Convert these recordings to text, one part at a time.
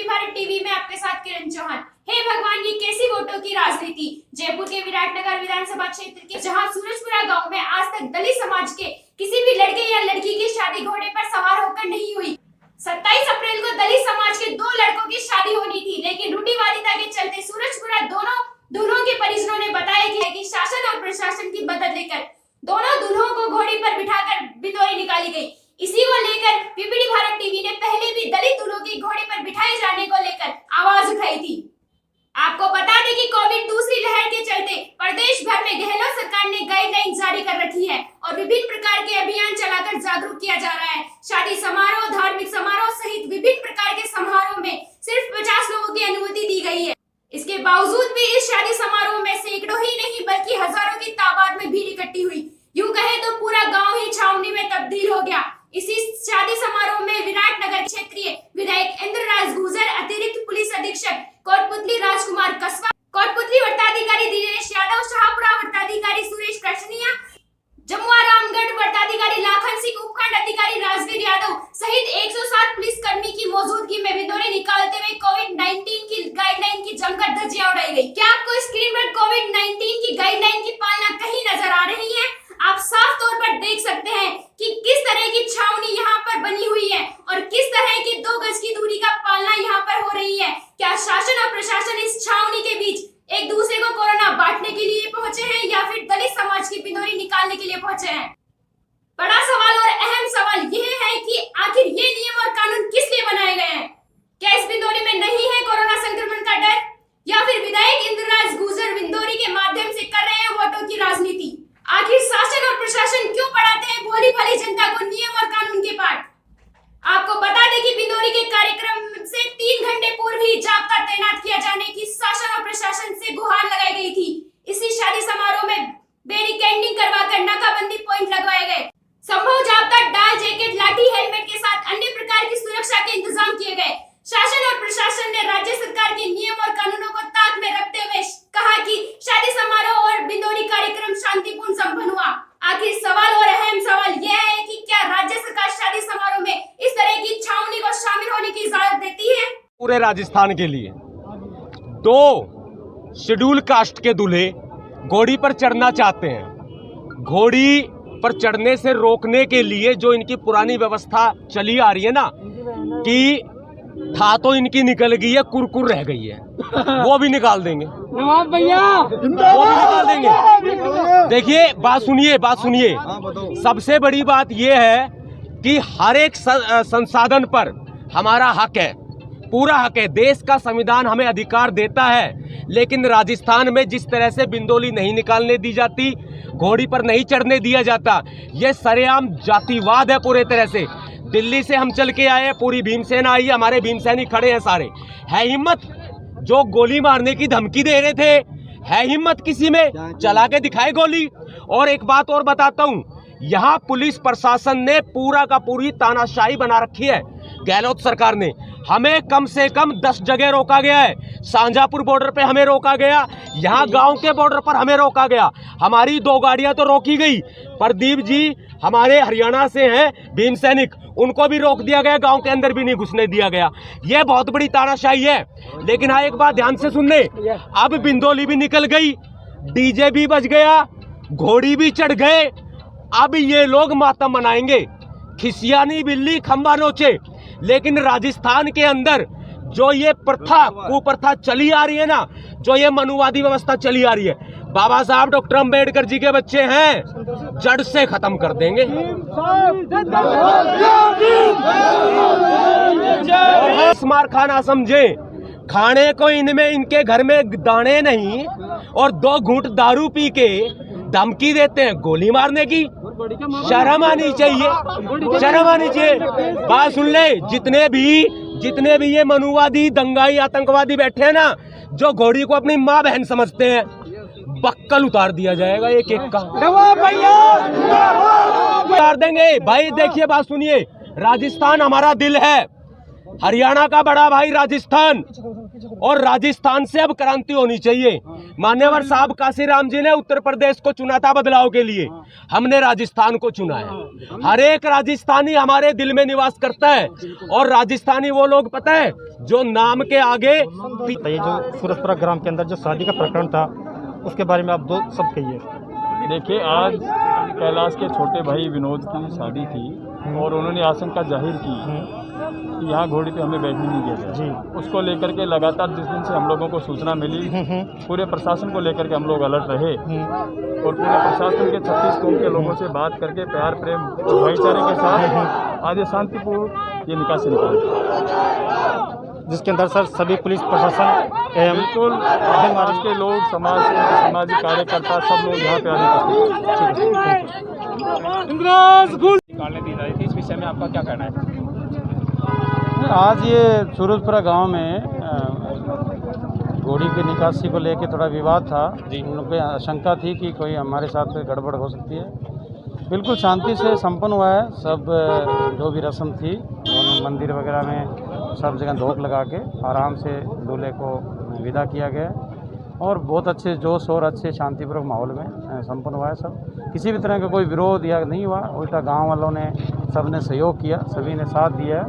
Bharat TV में आपके साथ किरण चौहान। हे भगवान, ये कैसी वोटों की राजनीति। जयपुर के विराटनगर विधानसभा क्षेत्र के जहां सूरजपुरा गांव में आज तक दलित समाज के किसी भी लड़के या लड़की की शादी घोड़े पर सवार होकर नहीं हुई। 27 अप्रैल को दलित समाज के 2 लड़कों की शादी होनी थी, लेकिन रूढ़िवादिता के चलते सूरजपुरा दोनों दूल्हों के परिजनों ने बताया कि शासन और प्रशासन की मदद लेकर दोनों दूल्हों को घोड़ी पर बिठाकर बिंदोरी निकाली गई। इसी को लेकर पीपीडी भारत टीवी ने पहले भी दलित दूल्हों की घोड़े पर बिठाए जाने को लेकर आवाज उठाई थी। आपको बता दें कि कोविड दूसरी लहर के चलते प्रदेश भर में गहलोत सरकार ने गाइडलाइन जारी कर रखी है और विभिन्न प्रकार के अभियान चलाकर जागरूक किया जा रहा है। शादी समारोह, धार्मिक समारोह सहित विभिन्न प्रकार के समारोह में सिर्फ 50 लोगों की अनुमति दी गई है। इसके बावजूद भी इस शादी समारोह में सैकड़ों ही नहीं बल्कि हजारों की तादाद में भीड़ इकट्ठी हुई। यूं कहे तो पूरा गांव ही छावनी में तब्दील हो गया। इसी शादी समारोह में विराटनगर क्षेत्रीय विधायक इंद्रराज गुर्जर, अतिरिक्त पुलिस अधीक्षक कोटपुतली राजकुमार कस्बा, कोटपुतली वट्टाधिकारी दिनेश यादव, शाहपुरा वट्टाधिकारी सुरेश कृष्णिया, जमुआ रामगढ़ वट्टाधिकारी लाखन सिंह, उपखंड अधिकारी राजवीर यादव सहित 107 पुलिस कर्मी की मौजूदगी में बिंदोरी निकालते हुए कोविड-19 की गाइडलाइन की जमकर धज्जियां उड़ाई गई। क्या आपको स्क्रीन पर कोविड-19 की गाइडलाइन की पालना कहीं नजर आ रही है? आप साफ तौर पर देख सकते हैं कि किस तरह की छावनी यहाँ पर बनी हुई है और किस तरह की 2 गज की दूरी का पालना यहाँ पर हो रही है। क्या शासन और प्रशासन इस छावनी के बीच एक दूसरे को कोरोना बांटने के लिए पहुंचे हैं या फिर दलित समाज की बिंदोरी निकालने के लिए पहुंचे हैं? बड़ा सवाल और अहम सवाल यह है कि आखिर ये नियम और कानून किस लिए बनाए गए हैं? क्या इस बिंदोरी में नहीं है कोरोना संक्रमण का डर, या फिर विधायक इंद्रराज गुर्जर बिंदोरी के माध्यम से कर रहे हैं वोटों की राजनीति? आखिर शासन और प्रशासन क्यों पढ़ाते हैं भोली भाली जनता को नियम और कानून के पाठ? आपको बता दें कि बिंदोरी के कार्यक्रम से 3 घंटे पूर्व ही जाब्ता तैनात किया जाने की शासन और प्रशासन से गुहार लगाई गई थी। इसी शादी समारोह में बैरिकेडिंग करवाकर नाकाबंदी पॉइंट लगवाए गए। संभव जाब्ता, डाल जैकेट, लाठी, हेलमेट के साथ अन्य प्रकार की सुरक्षा के इंतजाम किए गए। शासन और प्रशासन ने राज्य सरकार के नियम और कानूनों को ताक में रखते हुए कहा कि शादी समारोह और बिंदोरी कार्यक्रम शांतिपूर्ण संपन्न हुआ। आखिर सवाल और अहम सवाल यह है कि क्या राज्य सरकार शादी समारोह में इस तरह की छावनी को शामिल होने की इजाजत देती है? पूरे राजस्थान के लिए 2 शेड्यूल कास्ट के दूल्हे घोड़ी पर चढ़ना चाहते हैं। घोड़ी पर चढ़ने से रोकने के लिए जो इनकी पुरानी व्यवस्था चली आ रही है ना, कि था तो इनकी निकल गई है, कुरकुर रह गई है, वो भी निकाल देंगे भैया, वो भी निकाल देंगे। देखिए, बात सुनिए। सबसे बड़ी बात यह है कि हर एक संसाधन पर हमारा हक है, पूरा हक है। देश का संविधान हमें अधिकार देता है, लेकिन राजस्थान में जिस तरह से बिंदोली नहीं निकालने दी जाती, घोड़ी पर नहीं चढ़ने दिया जाता, ये सरेआम जातिवाद है पूरे तरह से। दिल्ली से हम चल के आए, पूरी भीमसेना आई, हमारे भीमसेनी खड़े हैं सारे। है हिम्मत? जो गोली मारने की धमकी दे रहे थे, है हिम्मत किसी में? चला के दिखाए गोली। और एक बात और बताता हूँ, यहाँ पुलिस प्रशासन ने पूरा का पूरी तानाशाही बना रखी है। गहलोत सरकार ने हमें कम से कम 10 जगह रोका गया है। शाहजहाँपुर बॉर्डर पे हमें रोका गया, यहाँ गांव के बॉर्डर पर हमें रोका गया। हमारी 2 गाड़ियां तो रोकी गई। प्रदीप जी हमारे हरियाणा से हैं, भीम सैनिक, उनको भी रोक दिया गया, गांव के अंदर भी नहीं घुसने दिया गया। ये बहुत बड़ी तानाशाही है। लेकिन हाँ, एक बात ध्यान से सुनने, अब बिंदोली भी निकल गई, डीजे भी बज गया, घोड़ी भी चढ़ गए। अब ये लोग मातम मनाएंगे, खिसियानी बिल्ली खंबा नोचे। लेकिन राजस्थान के अंदर जो ये कुप्रथा चली आ रही है ना, जो ये मनुवादी व्यवस्था चली आ रही है, बाबा साहब डॉक्टर अंबेडकर जी के बच्चे हैं, जड़ से खत्म कर देंगे। मार खाना समझे, खाने को इनमें, इनके घर में दाने नहीं, और 2 घूंट दारू पी के धमकी देते हैं गोली मारने की। शर्म आनी चाहिए, शर्म आनी चाहिए। बात सुन ले, जितने भी ये मनुवादी, दंगाई, आतंकवादी बैठे हैं ना, जो घोड़ी को अपनी माँ बहन समझते हैं, बक्कल उतार दिया जाएगा एक का, उतार देंगे भाई। देखिए, बात सुनिए, राजस्थान हमारा दिल है, हरियाणा का बड़ा भाई राजस्थान, और राजस्थान से अब क्रांति होनी चाहिए। मान्यवर साहब काशीराम जी ने उत्तर प्रदेश को चुना था बदलाव के लिए, हमने राजस्थान को चुना है। हर एक राजस्थानी हमारे दिल में निवास करता है, और राजस्थानी वो लोग पता है जो नाम के आगे। ये जो सूरजपुरा ग्राम के अंदर जो शादी का प्रकरण था, उसके बारे में आप दो सब कहिए। देखिए, आज कैलाश के छोटे भाई विनोद की शादी थी और उन्होंने आशंका जाहिर की कि यहाँ घोड़ी पे हमें बैठने नहीं दिया जाए जी। उसको लेकर के लगातार जिस दिन से हम लोगों को सूचना मिली, पूरे प्रशासन को लेकर के हम लोग अलर्ट रहे और पूरे प्रशासन के 36 कौम के लोगों से बात करके प्यार प्रेम और भाईचारे के साथ आज ये शांतिपूर्ण ये निकाह से निकाला, जिसके अंदर सर सभी पुलिस प्रशासन बिल्कुल समाज के लोग, समाज के सामाजिक कार्यकर्ता सब लोग यहाँ पे आने निकालने दी जाती थी। इस विषय में आपका क्या कहना है? आज ये सूरजपुरा गांव में घोड़ी की निकासी को लेकर थोड़ा विवाद था। उन लोगों की आशंका थी कि कोई हमारे साथ गड़बड़ हो सकती है। बिल्कुल शांति से संपन्न हुआ है। सब जो भी रस्म थी उन्होंने मंदिर वगैरह में सब जगह धोख लगा के आराम से दूल्हे को विदा किया गया और बहुत अच्छे जोश और अच्छे शांतिपूर्वक माहौल में संपन्न हुआ है। सब किसी भी तरह का कोई विरोध या नहीं हुआ, उल्टा गांव वालों ने सब ने सहयोग किया, सभी ने साथ दिया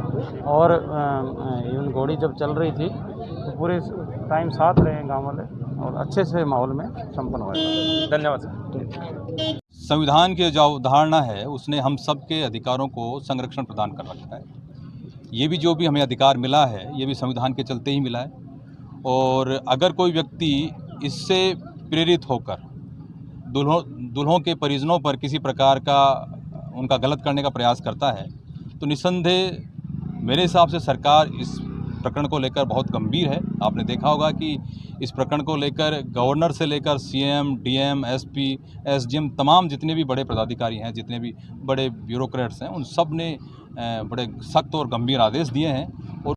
और इवन घोड़ी जब चल रही थी तो पूरे टाइम साथ रहे गांव वाले और अच्छे से माहौल में संपन्न हुआ है। धन्यवाद सर। संविधान की जो अवधारणा है उसने हम सब के अधिकारों को संरक्षण प्रदान कर रखा है। ये भी जो भी हमें अधिकार मिला है ये भी संविधान के चलते ही मिला है, और अगर कोई व्यक्ति इससे प्रेरित होकर दुल्हों के परिजनों पर किसी प्रकार का उनका गलत करने का प्रयास करता है तो निस्संदेह मेरे हिसाब से सरकार इस प्रकरण को लेकर बहुत गंभीर है। आपने देखा होगा कि इस प्रकरण को लेकर गवर्नर से लेकर सीएम, डीएम, एसपी, एसडीएम तमाम जितने भी बड़े पदाधिकारी हैं, जितने भी बड़े ब्यूरोक्रेट्स हैं, उन सब ने बड़े सख्त और गंभीर आदेश दिए हैं। और